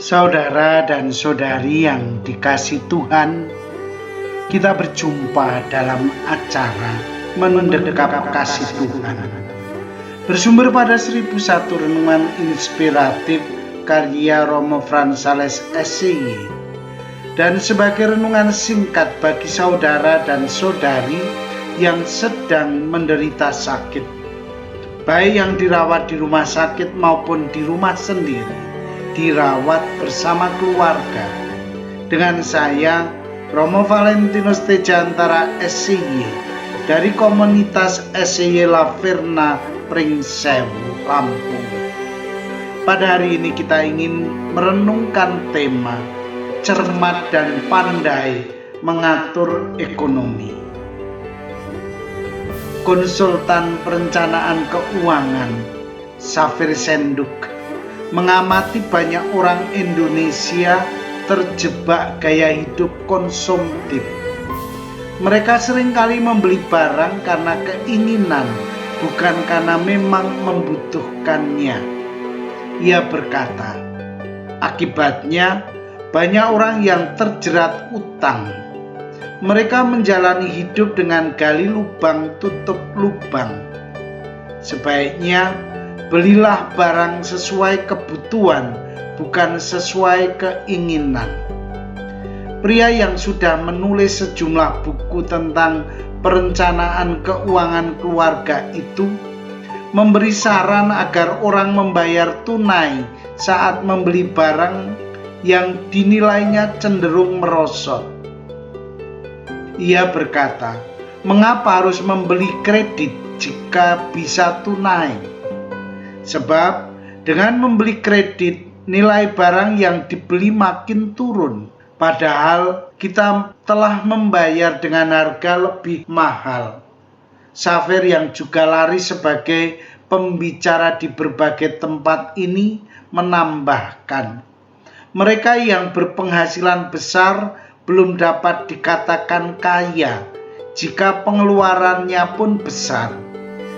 Saudara dan saudari yang dikasihi Tuhan, kita berjumpa dalam acara Mendekap Kasih Tuhan. Bersumber pada 1001 renungan inspiratif karya Romo Fransales SCY dan sebagai renungan singkat bagi saudara dan saudari yang sedang menderita sakit, baik yang dirawat di rumah sakit maupun di rumah sendiri, dirawat bersama keluarga. Dengan saya, Romo Valentinus Tejantara SCY dari komunitas SCY La Verna Pringsewu, Lampung. Pada hari ini kita ingin merenungkan tema cermat dan pandai mengatur ekonomi. Konsultan perencanaan keuangan Safir Senduk mengamati banyak orang Indonesia terjebak gaya hidup konsumtif. Mereka seringkali membeli barang karena keinginan, bukan karena memang membutuhkannya. Ia berkata, akibatnya banyak orang yang terjerat utang. Mereka menjalani hidup dengan gali lubang tutup lubang. Sebaiknya belilah barang sesuai kebutuhan, bukan sesuai keinginan. Pria yang sudah menulis sejumlah buku tentang perencanaan keuangan keluarga itu memberi saran agar orang membayar tunai saat membeli barang yang dinilainya cenderung merosot. Ia berkata, mengapa harus membeli kredit jika bisa tunai? Sebab dengan membeli kredit, nilai barang yang dibeli makin turun. Padahal kita telah membayar dengan harga lebih mahal. Safir yang juga lari sebagai pembicara di berbagai tempat ini menambahkan, mereka yang berpenghasilan besar belum dapat dikatakan kaya jika pengeluarannya pun besar.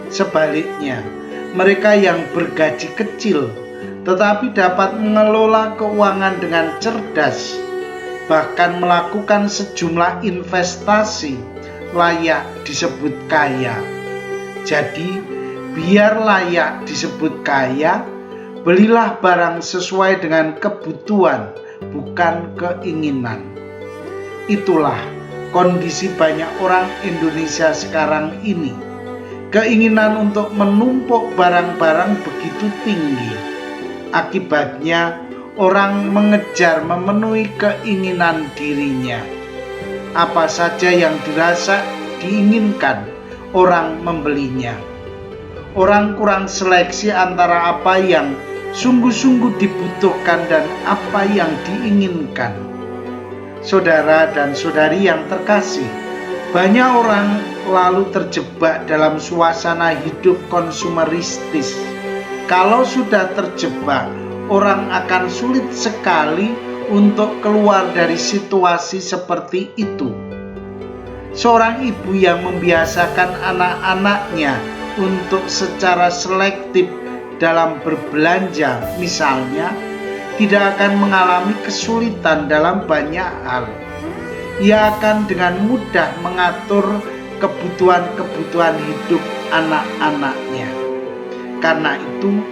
Sebaliknya, mereka yang bergaji kecil tetapi dapat mengelola keuangan dengan cerdas, bahkan melakukan sejumlah investasi, layak disebut kaya. Jadi, biar layak disebut kaya, belilah barang sesuai dengan kebutuhan, bukan keinginan. Itulah kondisi banyak orang Indonesia sekarang ini. Keinginan untuk menumpuk barang-barang begitu tinggi. Akibatnya, orang mengejar memenuhi keinginan dirinya. Apa saja yang dirasa diinginkan, orang membelinya. Orang kurang seleksi antara apa yang sungguh-sungguh dibutuhkan dan apa yang diinginkan. Saudara dan saudari yang terkasih, banyak orang lalu terjebak dalam suasana hidup konsumeristis. Kalau sudah terjebak, orang akan sulit sekali untuk keluar dari situasi seperti itu. Seorang ibu yang membiasakan anak-anaknya untuk secara selektif dalam berbelanja, misalnya, tidak akan mengalami kesulitan dalam banyak hal. Ia akan dengan mudah mengatur kebutuhan-kebutuhan hidup anak-anaknya. Karena itu,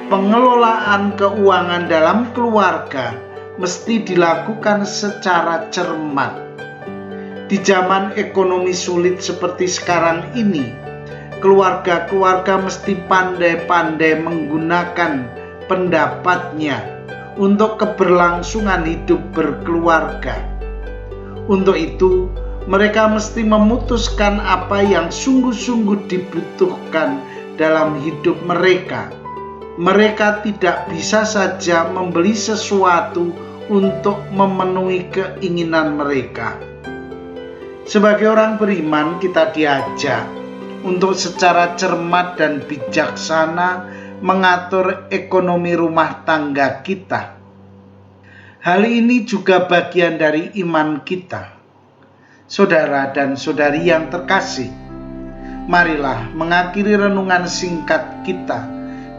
pengelolaan keuangan dalam keluarga mesti dilakukan secara cermat. Di zaman ekonomi sulit seperti sekarang ini, keluarga-keluarga mesti pandai-pandai menggunakan pendapatnya untuk keberlangsungan hidup berkeluarga. Untuk itu, mereka mesti memutuskan apa yang sungguh-sungguh dibutuhkan dalam hidup mereka. Mereka tidak bisa saja membeli sesuatu untuk memenuhi keinginan mereka. Sebagai orang beriman, kita diajak untuk secara cermat dan bijaksana mengatur ekonomi rumah tangga kita. Hal ini juga bagian dari iman kita. Saudara dan saudari yang terkasih, marilah mengakhiri renungan singkat kita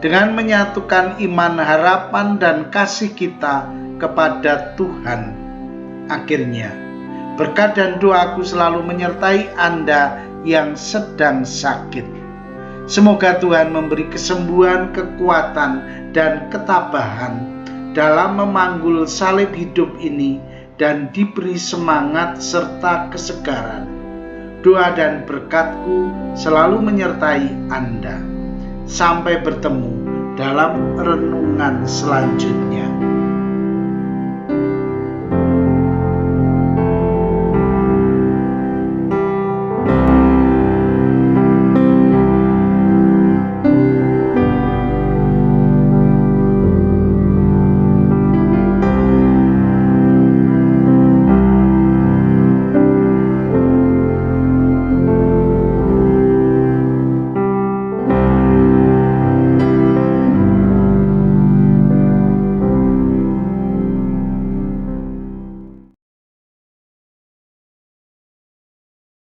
dengan menyatukan iman, harapan, dan kasih kita kepada Tuhan. Akhirnya, berkat dan doaku selalu menyertai Anda yang sedang sakit. Semoga Tuhan memberi kesembuhan, kekuatan, dan ketabahan dalam memanggul salib hidup ini dan diberi semangat serta kesegaran. Doa dan berkatku selalu menyertai Anda. Sampai bertemu dalam renungan selanjutnya.